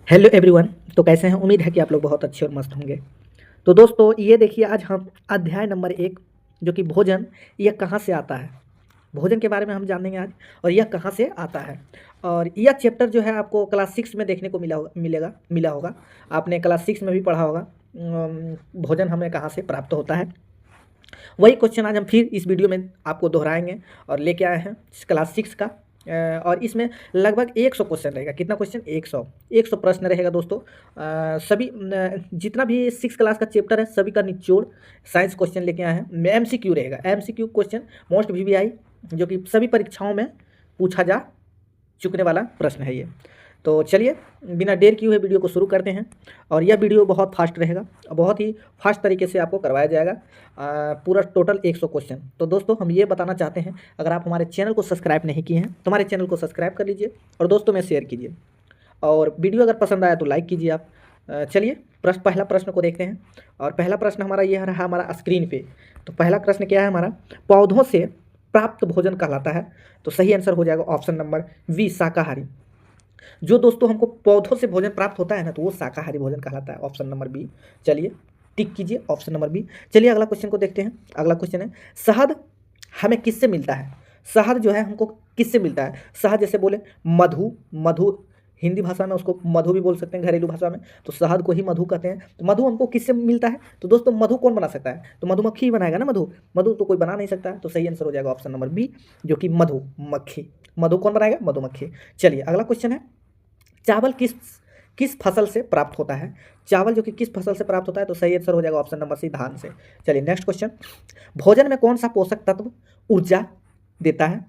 Hello everyone. तो कैसे हैं? उम्मीद है कि आप लोग बहुत अच्छे और मस्त होंगे। तो दोस्तों ये देखिए, आज हम अध्याय नंबर 1 जो कि भोजन, यह कहाँ से आता है, भोजन के बारे में हम जानेंगे आज। और यह कहाँ से आता है, और यह चैप्टर जो है आपको क्लास 6 में देखने को मिला होगा। आपने क्लास 6 में भी पढ़ा होगा। भोजन हमें कहाँ से प्राप्त होता है, वही क्वेश्चन आज हम फिर इस वीडियो में आपको दोहराएंगे और लेके आए हैं क्लास 6 का। और इसमें लगभग 100 क्वेश्चन रहेगा। कितना क्वेश्चन? 100 प्रश्न रहेगा दोस्तों। सभी जितना भी 6 क्लास का चैप्टर है सभी का निचोड़ साइंस क्वेश्चन लेके आए हैं। MCQ रहेगा, MCQ क्वेश्चन, मोस्ट VVI, जो कि सभी परीक्षाओं में पूछा जा चुकने वाला प्रश्न है ये। तो चलिए बिना देर किए हुए वीडियो को शुरू करते हैं। और यह वीडियो बहुत फास्ट रहेगा, बहुत ही फास्ट तरीके से आपको करवाया जाएगा। पूरा टोटल 100 क्वेश्चन। तो दोस्तों हम ये बताना चाहते हैं, अगर आप हमारे चैनल को सब्सक्राइब नहीं किए हैं तो हमारे चैनल को सब्सक्राइब कर लीजिए और दोस्तों में शेयर कीजिए। और वीडियो अगर पसंद आया तो लाइक कीजिए आप। चलिए पहला प्रश्न को देखते हैं। और पहला प्रश्न हमारा यह रहा हमारा स्क्रीन पे। तो पहला प्रश्न क्या है हमारा? पौधों से प्राप्त भोजन कहलाता है। तो सही आंसर हो जाएगा ऑप्शन नंबर बी, शाकाहारी। जो दोस्तों हमको पौधों से भोजन प्राप्त होता है ना, तो वो शाकाहारी भोजन कहलाता है, ऑप्शन नंबर बी। चलिए टिक कीजिए ऑप्शन नंबर बी। चलिए अगला क्वेश्चन को देखते हैं। अगला क्वेश्चन है, शहद हमें किससे मिलता है? शहद जो है हमको किससे मिलता है? शहद जैसे बोले मधु, मधु हिंदी भाषा में उसको मधु भी बोल सकते हैं, घरेलू भाषा में तो शहद को ही मधु कहते हैं। तो मधु हमको किससे मिलता है? तो दोस्तों मधु कौन बना सकता है? तो मधुमक्खी ही बनाएगा ना मधु। मधु तो कोई बना नहीं सकता है। तो सही आंसर हो जाएगा ऑप्शन नंबर बी, जो कि मधुमक्खी। मधु कौन बनाएगा? मधुमक्खी। चलिए अगला क्वेश्चन है, चावल किस किस फसल से प्राप्त होता है? चावल जो कि किस फसल से प्राप्त होता है? तो सही आंसर हो जाएगा ऑप्शन नंबर सी, धान से। चलिए नेक्स्ट क्वेश्चन, भोजन में कौन सा पोषक तत्व ऊर्जा देता है?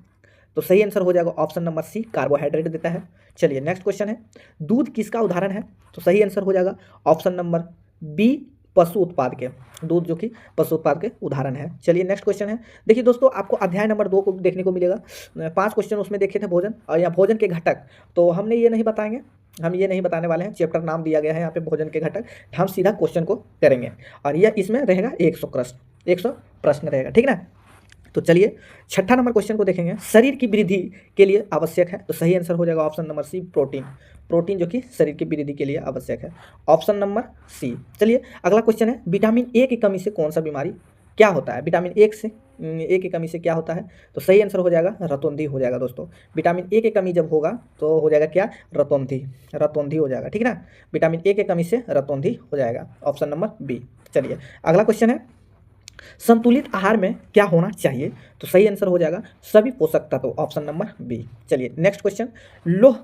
तो सही आंसर हो जाएगा ऑप्शन नंबर सी, कार्बोहाइड्रेट देता है। चलिए नेक्स्ट क्वेश्चन है, दूध किसका उदाहरण है? तो सही आंसर हो जाएगा ऑप्शन नंबर बी, पशु उत्पाद के। दूध जो कि पशु उत्पाद के उदाहरण है। चलिए नेक्स्ट क्वेश्चन है, देखिए दोस्तों आपको अध्याय नंबर 2 को देखने को मिलेगा। 5 क्वेश्चन उसमें देखे थे भोजन, और यहाँ भोजन के घटक तो हमने ये नहीं बताएंगे, हम ये नहीं बताने वाले हैं। चैप्टर नाम दिया गया है यहाँ पे भोजन के घटक, हम सीधा क्वेश्चन को करेंगे। और यह इसमें रहेगा 100 प्रश्न रहेगा, ठीक ना। तो चलिए छठा नंबर क्वेश्चन को देखेंगे, शरीर की वृद्धि के लिए आवश्यक है? तो सही आंसर हो जाएगा option number C, protein. Protein जो कि शरीर की वृद्धि के लिए आवश्यक है, ऑप्शन नंबर सी। चलिए अगला क्वेश्चन है, विटामिन ए की कमी से कौन सा बीमारी क्या होता है? विटामिन ए की कमी से क्या होता है? तो सही आंसर हो जाएगा रतौंधी हो जाएगा दोस्तों। विटामिन ए की कमी जब होगा तो हो जाएगा क्या? रतौंधी हो जाएगा, ठीक ना। विटामिन ए की कमी से रतौंधी हो जाएगा, ऑप्शन नंबर बी। चलिए अगला क्वेश्चन है, संतुलित आहार में क्या होना चाहिए? तो सही आंसर हो जाएगा सभी पोषक तत्व, ऑप्शन नंबर बी। चलिए नेक्स्ट क्वेश्चन, लौह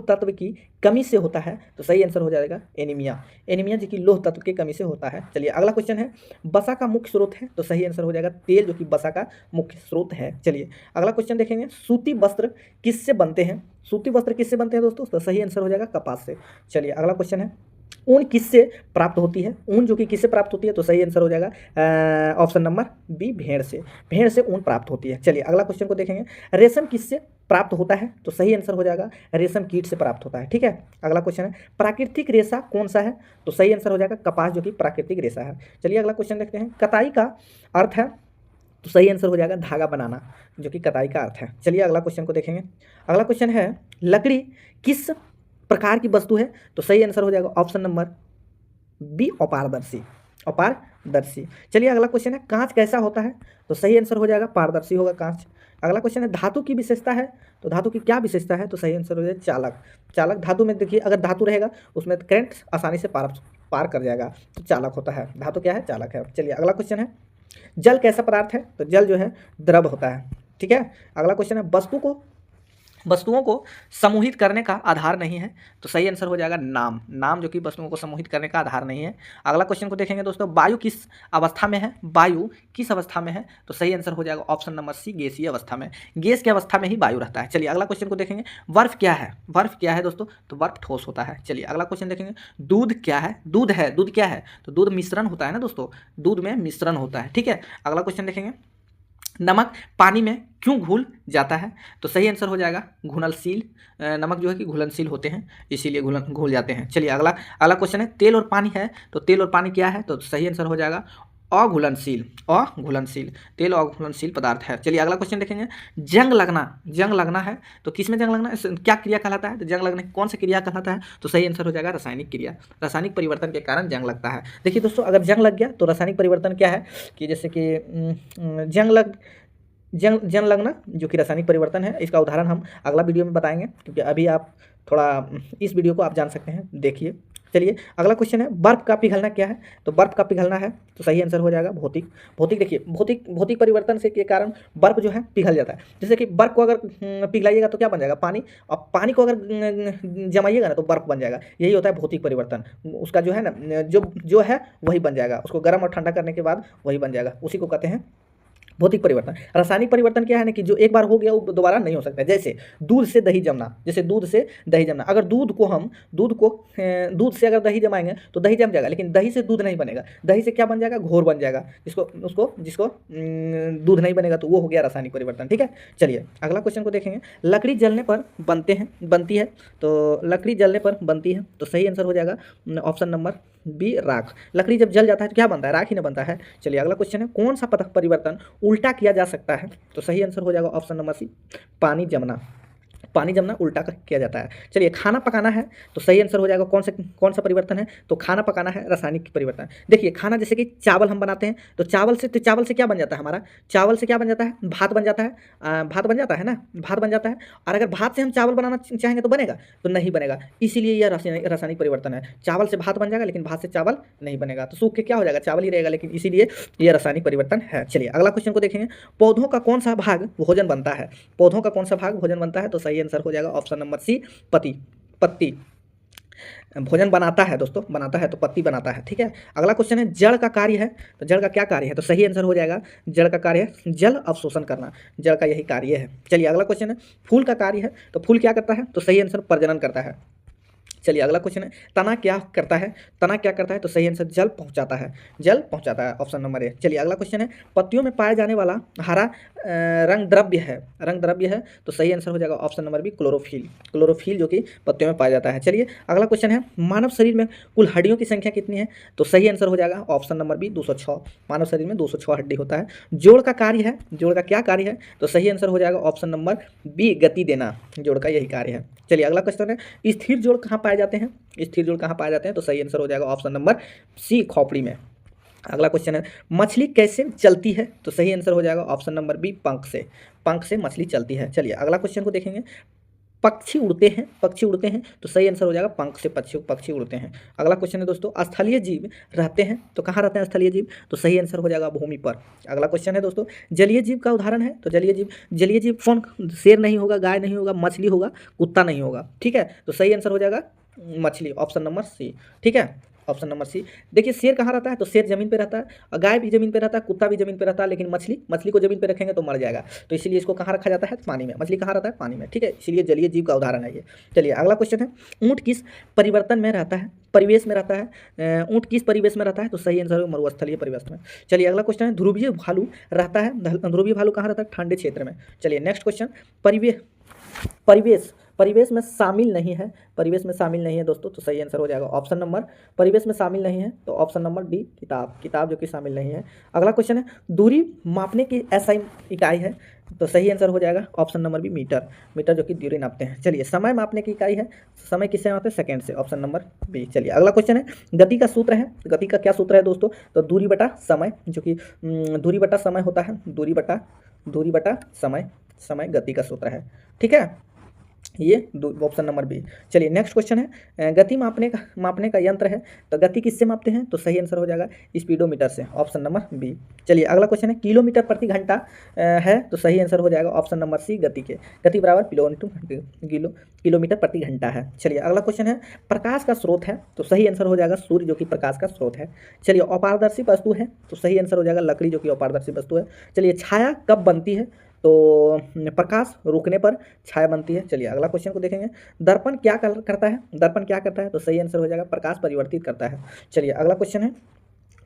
तत्व की कमी से होता है? तो सही आंसर हो जाएगा एनीमिया जो कि लौह तत्व की कमी से होता है। चलिए अगला क्वेश्चन है, वसा का मुख्य स्रोत है? तो सही आंसर हो जाएगा तेल, जो कि वसा का मुख्य स्रोत है। चलिए अगला क्वेश्चन देखेंगे, सूती वस्त्र किससे बनते हैं? सूती वस्त्र किससे बनते हैं दोस्तों? तो सही आंसर हो जाएगा कपास से। चलिए अगला क्वेश्चन है, ऊन किससे प्राप्त होती है? ऊन जो कि किससे प्राप्त होती है? तो सही आंसर हो जाएगा ऑप्शन नंबर बी, भेड़ से ऊन प्राप्त होती है। चलिए अगला क्वेश्चन को देखेंगे, रेशम किससे प्राप्त होता है? तो सही आंसर हो जाएगा रेशम कीट से प्राप्त होता है, ठीक है। अगला क्वेश्चन है, प्राकृतिक रेशा कौन सा है? तो सही आंसर हो जाएगा कपास, जो कि प्राकृतिक रेशा है। चलिए अगला क्वेश्चन देखते हैं, कताई का अर्थ है? तो सही आंसर हो जाएगा धागा बनाना, जो कि कताई का अर्थ है। चलिए अगला क्वेश्चन को देखेंगे। अगला क्वेश्चन है, लकड़ी किस प्रकार की वस्तु है? तो सही आंसर हो जाएगा ऑप्शन नंबर बी, अपारदर्शी। चलिए अगला क्वेश्चन है, कांच कैसा होता है? तो सही आंसर हो जाएगा पारदर्शी होगा कांच। अगला क्वेश्चन है, धातु की विशेषता है? तो धातु की क्या विशेषता है? तो सही आंसर हो जाएगा चालक। धातु में देखिए, अगर धातु रहेगा उसमें करंट आसानी से पार कर जाएगा, तो चालक होता है। धातु क्या है? चालक है। चलिए अगला क्वेश्चन है, जल कैसा पदार्थ है? तो जल जो है द्रव होता है, ठीक है। अगला क्वेश्चन है, वस्तुओं को समूहित करने का आधार नहीं है? तो सही आंसर हो जाएगा नाम जो कि वस्तुओं को समूहित करने का आधार नहीं है। अगला क्वेश्चन को देखेंगे दोस्तों, वायु किस अवस्था में है? तो सही आंसर हो जाएगा ऑप्शन नंबर सी, गैसीय अवस्था में। गैस की अवस्था में ही वायु रहता है। चलिए अगला क्वेश्चन को देखेंगे, बर्फ क्या है दोस्तों? तो बर्फ ठोस होता है। चलिए अगला क्वेश्चन देखेंगे, दूध क्या है? दूध क्या है? तो दूध मिश्रण होता है ना दोस्तों, दूध में मिश्रण होता है, ठीक है। अगला क्वेश्चन देखेंगे, नमक पानी में क्यों घुल जाता है? तो सही आंसर हो जाएगा घुलनशील। नमक जो है कि घुलनशील होते हैं, इसीलिए घुल जाते हैं। चलिए अगला क्वेश्चन है, तेल और पानी है? तो तेल और पानी क्या है? तो सही आंसर हो जाएगा अघुलनशील, अघुलनशील, तेल अघुलनशील पदार्थ है। चलिए अगला क्वेश्चन देखेंगे। जंग लगना, जंग लगना है तो किस में जंग लगना है, क्या क्रिया कहलाता है, तो जंग लगने कौन सा क्रिया कहलाता है, तो सही आंसर हो जाएगा रासायनिक क्रिया, रासायनिक परिवर्तन के कारण जंग लगता है। देखिए दोस्तों, अगर जंग लग गया तो रासायनिक परिवर्तन क्या है कि जैसे कि जंग लगना जो कि रासायनिक परिवर्तन है, इसका उदाहरण हम अगला वीडियो में बताएंगे, क्योंकि अभी आप थोड़ा इस वीडियो को आप जान सकते हैं, देखिए। चलिए अगला क्वेश्चन है, बर्फ का पिघलना क्या है, तो बर्फ का पिघलना है तो सही आंसर हो जाएगा भौतिक। भौतिक देखिए, भौतिक परिवर्तन से के कारण बर्फ जो है पिघल जाता है। जैसे कि बर्फ को अगर पिघलाइएगा तो क्या बन जाएगा, पानी, और पानी को अगर जमाइएगा ना तो बर्फ बन जाएगा। यही होता है भौतिक परिवर्तन, उसका जो है ना जो है वही बन जाएगा, उसको गर्म और ठंडा करने के बाद वही बन जाएगा, उसी को कहते हैं भौतिक परिवर्तन। रासायनिक परिवर्तन क्या है ना कि जो एक बार हो गया वो दोबारा नहीं हो सकता। जैसे दूध से दही जमना, जैसे दूध से दही जमना, अगर दूध से अगर दही जमाएंगे तो दही जम जाएगा, लेकिन दही से दूध नहीं बनेगा। दही से क्या बन जाएगा, घोर बन जाएगा, जिसको दूध नहीं बनेगा, तो वो हो गया रासायनिक परिवर्तन। ठीक है, चलिए अगला क्वेश्चन को देखेंगे। लकड़ी जलने पर बनती है, तो लकड़ी जलने पर बनती है तो सही आंसर हो जाएगा ऑप्शन नंबर बी, राख। लकड़ी जब जल जाता है तो क्या बनता है, राख ही ना बनता है। चलिए अगला क्वेश्चन है, कौन सा पथ परिवर्तन उल्टा किया जा सकता है, तो सही आंसर हो जाएगा ऑप्शन नंबर सी, पानी जमना। पानी जमना उल्टा किया जाता है। चलिए खाना पकाना है तो सही आंसर हो जाएगा कौन सा परिवर्तन है, तो खाना पकाना है रासायनिक परिवर्तन। देखिए खाना, जैसे कि चावल हम बनाते हैं तो चावल से क्या बन जाता है हमारा, चावल से क्या बन जाता है, भात बन जाता है, भात बन जाता है ना, भात बन जाता है। और अगर भात से हम चावल बनाना चाहेंगे तो बनेगा, तो नहीं बनेगा, इसीलिए यह रासायनिक परिवर्तन है। चावल से भात बन जाएगा लेकिन भात से चावल नहीं बनेगा, तो सूख के क्या हो जाएगा, चावल ही रहेगा, लेकिन इसीलिए यह रासायनिक परिवर्तन है। चलिए अगला क्वेश्चन को देखेंगे। पौधों का कौन सा भाग भोजन बनता है, पौधों का कौन सा भाग भोजन बनता है, तो सही आंसर हो जाएगा ऑप्शन नंबर सी, पत्ती भोजन बनाता है दोस्तों, बनाता है तो पत्ती बनाता है। ठीक है, अगला क्वेश्चन है, जड़ का कार्य है, तो जड़ का क्या कार्य है, तो सही आंसर हो जाएगा जड़ का कार्य है जल अवशोषण करना, जड़ का यही कार्य है। चलिए अगला क्वेश्चन है, फूल का कार्य है, तो फूल क्या करता है, तो सही आंसर प्रजनन करता है। चलिए अगला क्वेश्चन है, तना क्या करता है, तना क्या करता है, तो सही आंसर जल पहुंचाता है, जल पहुंचाता है, ऑप्शन नंबर ए। चलिए अगला क्वेश्चन है, पत्तियों में पाया जाने वाला हरा रंग द्रव्य है, तो सही आंसर हो जाएगा ऑप्शन नंबर बी, क्लोरोफिल जो कि पत्तियों में पाया जाता है। चलिए अगला क्वेश्चन है, मानव शरीर में कुल हड्डियों की संख्या कितनी है, तो सही आंसर हो जाएगा ऑप्शन नंबर बी, 206। मानव शरीर में 206 हड्डी होता है। जोड़ का कार्य है, जोड़ का क्या कार्य है, तो सही आंसर हो जाएगा ऑप्शन नंबर बी, गति देना, जोड़ का यही कार्य है। चलिए अगला क्वेश्चन है, स्थिर जोड़ कहाँ पाए जाते हैं, स्थिर जोड़ कहाँ पाए जाते हैं, तो सही आंसर हो जाएगा ऑप्शन नंबर सी, खोपड़ी में। अगला क्वेश्चन है, मछली कैसे चलती है, तो सही आंसर हो जाएगा ऑप्शन नंबर बी, पंख से मछली चलती है। चलिए अगला क्वेश्चन को देखेंगे। पक्षी उड़ते हैं तो सही आंसर हो जाएगा पंख से पक्षी उड़ते हैं। अगला क्वेश्चन है दोस्तों, स्थलीय जीव रहते हैं तो कहाँ रहते हैं स्थलीय जीव, तो सही आंसर हो जाएगा भूमि पर। अगला क्वेश्चन है दोस्तों, जलीय जीव का उदाहरण है, तो जलीय जीव कौन, शेर नहीं होगा, गाय नहीं होगा, मछली होगा, कुत्ता नहीं होगा। ठीक है, तो सही आंसर हो जाएगा मछली, ऑप्शन नंबर सी। ठीक है, ऑप्शन नंबर सी। देखिए शेर कहाँ रहता है, तो शेर जमीन पे रहता है, और गाय भी जमीन पे रहता है, कुत्ता भी जमीन पे रहता है, लेकिन मछली को जमीन पे रखेंगे तो मर जाएगा, तो इसीलिए इसको कहाँ रखा जाता है, पानी में। मछली कहाँ रहता है, पानी में। ठीक है, इसीलिए जलीय जीव का उदाहरण है ये। चलिए अगला क्वेश्चन है, ऊँट किस परिवर्तन में रहता है, परिवेश में रहता है, ऊँट किस परिवेश में रहता है, तो सही आंसर है मरुस्थलीय परिवेश में। चलिए अगला क्वेश्चन है, ध्रुवीय भालू रहता है, ध्रुवीय भालू कहाँ रहता है, ठंडे क्षेत्र में। चलिए नेक्स्ट क्वेश्चन, परिवेश में शामिल नहीं है दोस्तों, तो सही आंसर हो जाएगा ऑप्शन नंबर, परिवेश में शामिल नहीं है तो ऑप्शन नंबर डी, किताब जो कि शामिल नहीं है। अगला क्वेश्चन है, दूरी मापने की ऐसा इकाई है, तो सही आंसर हो जाएगा ऑप्शन नंबर बी, मीटर जो कि दूरी नापते हैं। चलिए समय मापने की इकाई है, समय किससे मापते हैं, सेकंड से, ऑप्शन नंबर बी। चलिए अगला क्वेश्चन है, गति का सूत्र है, गति का क्या सूत्र है दोस्तों, तो दूरी बटा समय, जो कि दूरी बटा समय होता है, दूरी बटा समय गति का सूत्र है। ठीक है, ये ऑप्शन नंबर बी। चलिए नेक्स्ट क्वेश्चन है, गति मापने का यंत्र है, तो गति किससे मापते हैं, तो सही आंसर हो जाएगा स्पीडोमीटर से, ऑप्शन नंबर बी। चलिए अगला क्वेश्चन है, किलोमीटर प्रति घंटा है, तो सही आंसर हो जाएगा ऑप्शन नंबर सी, गति बराबर किलोमीटर प्रति घंटा है। चलिए अगला क्वेश्चन है, प्रकाश का स्रोत है, तो सही आंसर हो जाएगा सूर्य जो कि प्रकाश का स्रोत है। चलिए अपारदर्शी वस्तु है, तो सही आंसर हो जाएगा लकड़ी जो कि अपारदर्शी वस्तु है। चलिए छाया कब बनती है, तो प्रकाश रुकने पर छाया बनती है। चलिए अगला क्वेश्चन को देखेंगे, दर्पण क्या करता है, तो सही आंसर हो जाएगा प्रकाश परिवर्तित करता है। चलिए अगला क्वेश्चन है,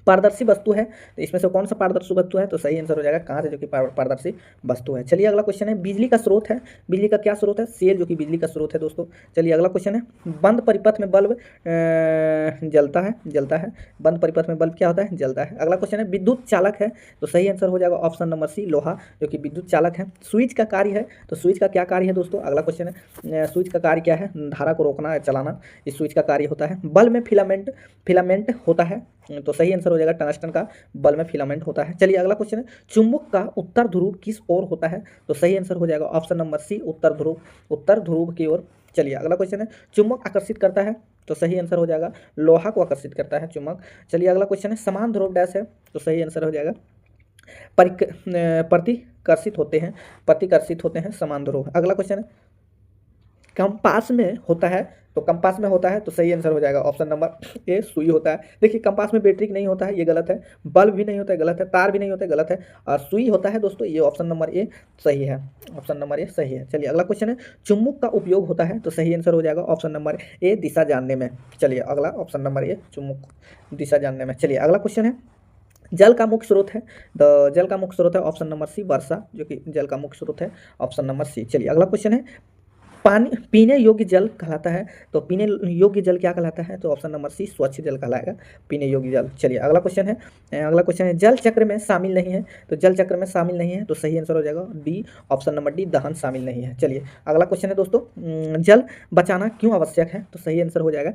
पारदर्शी वस्तु है, तो इसमें से कौन सा पारदर्शी वस्तु है, तो सही आंसर हो जाएगा कांच, जो कि पारदर्शी वस्तु है। चलिए अगला क्वेश्चन है, बिजली का स्रोत है, बिजली का क्या स्रोत है, शेल, जो कि बिजली का स्रोत है दोस्तों। चलिए अगला क्वेश्चन है, बंद परिपथ में बल्ब जलता है, बंद परिपथ में बल्ब क्या होता है, जलता है। अगला क्वेश्चन है, विद्युत चालक है, तो सही आंसर हो जाएगा ऑप्शन नंबर सी, लोहा, जो कि विद्युत चालक है। स्विच का कार्य है, तो स्विच का क्या कार्य है दोस्तों। अगला क्वेश्चन है, स्विच का कार्य क्या है, धारा को रोकना, चलाना, इस स्विच का कार्य होता है। बल्ब में फिलामेंट होता है, तो सही आंसर हो जाएगा टंगस्टन का बल्ब में फिलामेंट होता है। चलिए अगला क्वेश्चन है, चुंबक का उत्तर ध्रुव किस ओर होता है, तो सही आंसर हो जाएगा ऑप्शन नंबर सी, उत्तर ध्रुव की ओर। चलिए अगला क्वेश्चन है, चुंबक आकर्षित करता है, तो सही आंसर हो जाएगा लोहा को आकर्षित करता है चुंबक। चलिए अगला क्वेश्चन है, समान ध्रुव डैश है, तो सही आंसर हो जाएगा प्रतिकर्षित होते हैं समान ध्रुव। अगला क्वेश्चन है, कंपास में होता है, तो कंपास में होता है, तो सही आंसर हो जाएगा ऑप्शन नंबर ए, सुई होता है। देखिए कंपास में बैटरी नहीं होता है, ये गलत है, बल्ब भी नहीं होता है, गलत है, तार भी नहीं होता है, गलत है, और सुई होता है दोस्तों, ये ऑप्शन नंबर ए सही है, ऑप्शन नंबर ए सही है। चलिए अगला क्वेश्चन है, चुंबक का उपयोग होता है, तो सही आंसर हो जाएगा ऑप्शन नंबर ए, दिशा जानने में। चलिए अगला ऑप्शन नंबर ए, चुंबक दिशा जानने में। चलिए अगला क्वेश्चन है, जल का मुख्य स्रोत है, जल का मुख्य स्रोत है ऑप्शन नंबर सी, वर्षा, जो कि जल का मुख्य स्रोत है ऑप्शन नंबर सी। चलिए अगला क्वेश्चन है, पानी पीने योग्य जल कहलाता है, तो पीने योग्य जल क्या कहलाता है, तो ऑप्शन नंबर सी, स्वच्छ जल कहलाएगा पीने योग्य जल। चलिए अगला क्वेश्चन है, जल चक्र में शामिल नहीं है, तो जल चक्र में शामिल नहीं है, तो सही आंसर हो जाएगा डी, ऑप्शन नंबर डी, दहन शामिल नहीं है। चलिए अगला क्वेश्चन है दोस्तों, जल बचाना क्यों आवश्यक है, तो सही आंसर हो जाएगा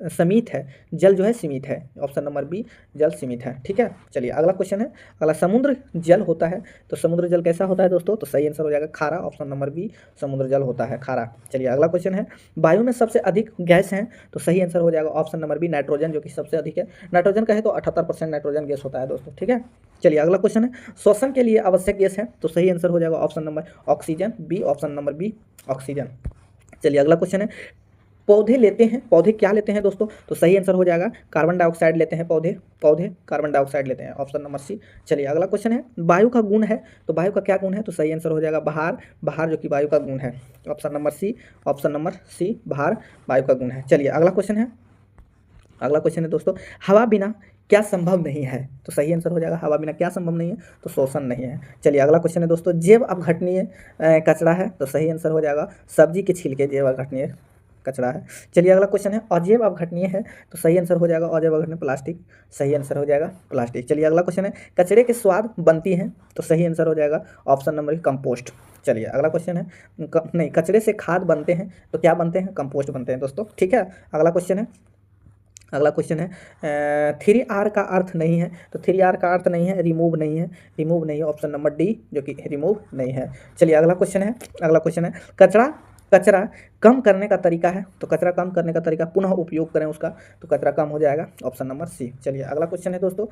सीमित है, जल जो है सीमित है, ऑप्शन नंबर बी, जल सीमित है। ठीक है, चलिए अगला क्वेश्चन है, अगला समुद्र जल होता है, तो समुद्र जल कैसा होता है दोस्तों, तो सही आंसर हो जाएगा खारा, ऑप्शन नंबर बी, समुद्र जल होता है खारा। चलिए अगला क्वेश्चन है, वायु में सबसे अधिक गैस है, तो सही आंसर हो जाएगा ऑप्शन नंबर बी, नाइट्रोजन, जो कि सबसे अधिक है। नाइट्रोजन का है तो 78% नाइट्रोजन गैस होता है दोस्तों। ठीक है, चलिए अगला क्वेश्चन है, श्वसन के लिए आवश्यक गैस है, तो सही आंसर हो जाएगा option number oxygen, B, option number B, oxygen. चलिए अगला क्वेश्चन है, पौधे क्या लेते हैं दोस्तों, तो सही आंसर हो जाएगा कार्बन डाइऑक्साइड लेते हैं पौधे कार्बन डाइऑक्साइड लेते हैं, ऑप्शन नंबर सी। चलिए अगला क्वेश्चन है, वायु का गुण है, तो वायु का क्या गुण है, तो सही आंसर हो जाएगा बहार, जो कि वायु का गुण है, ऑप्शन नंबर सी, बहार वायु का गुण है। चलिए अगला क्वेश्चन है दोस्तों, हवा बिना क्या संभव नहीं है, तो सही आंसर हो जाएगा हवा बिना क्या संभव नहीं है, तो शोषण नहीं है। चलिए अगला क्वेश्चन है दोस्तों, जैव अपघटनीय कचरा है, तो सही आंसर हो जाएगा सब्जी के छिलके जैव अपघटनीय कचरा है। चलिए अगला क्वेश्चन है, अजैव अपघटनीय है, तो सही आंसर हो जाएगा अजैव अपघटनीय प्लास्टिक, सही आंसर हो जाएगा प्लास्टिक। चलिए अगला क्वेश्चन है, कचरे के स्वाद बनती हैं, तो सही आंसर हो जाएगा ऑप्शन नंबर कंपोस्ट। चलिए अगला क्वेश्चन है, नहीं, कचरे से खाद बनते हैं, तो क्या बनते हैं, कंपोस्ट बनते हैं दोस्तों। ठीक है, अगला क्वेश्चन है 3R का अर्थ नहीं है, तो 3R का अर्थ नहीं है, रिमूव नहीं है, ऑप्शन नंबर डी, जो कि रिमूव नहीं है। चलिए अगला क्वेश्चन है, कचरा कम करने का तरीका है, तो कचरा कम करने का तरीका पुनः उपयोग करें उसका, तो कचरा कम हो जाएगा, ऑप्शन नंबर सी। चलिए अगला क्वेश्चन है दोस्तों,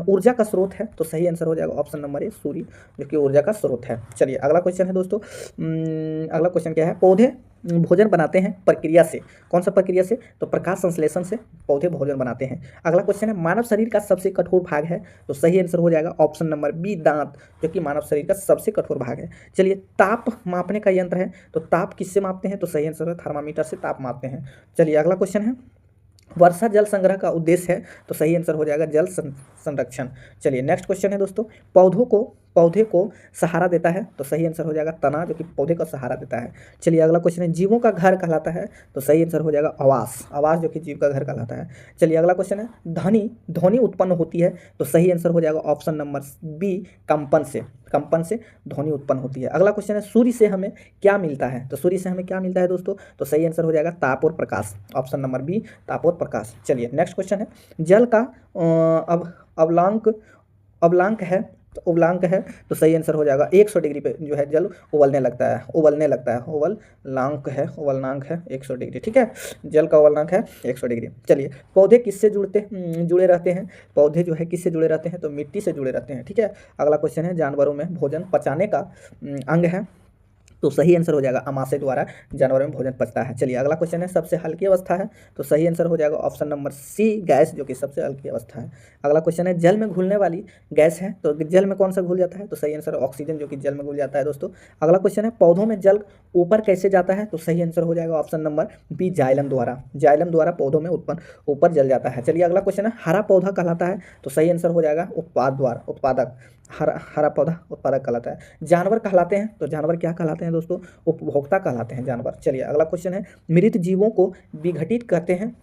ऊर्जा का स्रोत है, तो सही आंसर हो जाएगा ऑप्शन नंबर ए, सूर्य, जो कि ऊर्जा का स्रोत है। चलिए अगला क्वेश्चन है दोस्तों, अगला क्वेश्चन क्या है, पौधे भोजन बनाते हैं प्रक्रिया से, कौन सा प्रक्रिया से, तो प्रकाश संश्लेषण से पौधे भोजन बनाते हैं। अगला क्वेश्चन है, मानव शरीर का सबसे कठोर भाग है, तो सही आंसर हो जाएगा ऑप्शन नंबर बी, दांत, जो कि मानव शरीर का सबसे कठोर भाग है। चलिए ताप मापने का यंत्र है, तो ताप किससे मापते हैं, तो सही आंसर है थर्मामीटर से ताप मापते हैं। चलिए अगला क्वेश्चन है, वर्षा जल संग्रह का उद्देश्य है, तो सही आंसर हो जाएगा जल संरक्षण। चलिए नेक्स्ट क्वेश्चन है दोस्तों, पौधे को सहारा देता है, तो सही आंसर हो जाएगा तना, जो कि पौधे को सहारा देता है। चलिए अगला क्वेश्चन है, जीवों का घर कहलाता है, तो सही आंसर हो जाएगा आवास, जो कि जीव का घर कहलाता है। चलिए अगला क्वेश्चन है, ध्वनि उत्पन्न होती है, तो सही आंसर हो जाएगा ऑप्शन नंबर बी, कंपन से ध्वनि उत्पन्न होती है। अगला क्वेश्चन है, सूर्य से हमें क्या मिलता है, तो सूर्य से हमें क्या मिलता है दोस्तों, तो सही आंसर हो जाएगा ताप और प्रकाश, ऑप्शन नंबर बी, ताप और प्रकाश। चलिए नेक्स्ट क्वेश्चन है, जल का अवलांक है, तो सही आंसर हो जाएगा 100 डिग्री पे जो है जल उबलने लगता है, उबलनांक है 100 डिग्री। ठीक है, जल का उबलनांक है 100 डिग्री। चलिए पौधे किससे जुड़े रहते हैं, पौधे जो है किससे जुड़े रहते हैं, तो मिट्टी से जुड़े रहते हैं। ठीक है, अगला क्वेश्चन है, जानवरों में भोजन पचाने का अंग है, तो सही आंसर हो जाएगा आमाशय द्वारा जानवर में भोजन पचता है। चलिए अगला क्वेश्चन है, सबसे हल्की अवस्था है, तो सही आंसर हो जाएगा ऑप्शन नंबर सी गैस, जो कि सबसे हल्की अवस्था है। अगला क्वेश्चन है, जल में घुलने वाली गैस है, तो जल में कौन सा घुल जाता है, तो सही आंसर ऑक्सीजन, जो कि जल में घुल जाता है दोस्तों। अगला क्वेश्चन है, पौधों में जल ऊपर कैसे जाता है, तो सही आंसर हो जाएगा ऑप्शन नंबर बी जाइलम द्वारा। जाइलम द्वारा पौधों में उत्पन्न ऊपर जल जाता है। चलिए अगला क्वेश्चन है, हरा पौधा कहलाता है, तो सही आंसर हो जाएगा उत्पाद द्वारा, उत्पादक। हरा पौधा उत्पादक कहलाता है। जानवर कहलाते हैं, तो जानवर क्या कहलाते हैं दोस्तों, उपभोक्ता कहलाते हैं जानवर। चलिए अगला क्वेश्चन है, मृत जीवों को विघटित कहते हैं,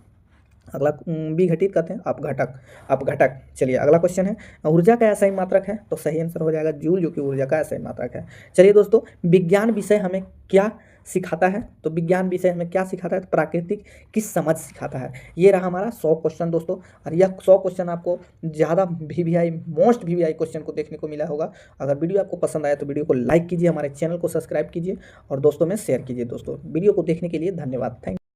अगला विघटित कहते हैं अपघटक, अपघटक। चलिए अगला क्वेश्चन है, ऊर्जा का असही मात्रक है, तो सही आंसर हो जाएगा जूल, जो कि ऊर्जा का असही मात्रक है। चलिए दोस्तों, विज्ञान विषय हमें क्या सिखाता है, तो विज्ञान विषय हमें क्या सिखाता है, तो प्राकृतिक की समझ सिखाता है। ये रहा हमारा 100 क्वेश्चन दोस्तों, और यह 100 क्वेश्चन आपको ज़्यादा VVI मोस्ट VVI क्वेश्चन को देखने को मिला होगा। अगर वीडियो आपको पसंद आया तो वीडियो को लाइक कीजिए, हमारे चैनल को सब्सक्राइब कीजिए और दोस्तों में शेयर कीजिए। दोस्तों वीडियो को देखने के लिए धन्यवाद, थैंक यू।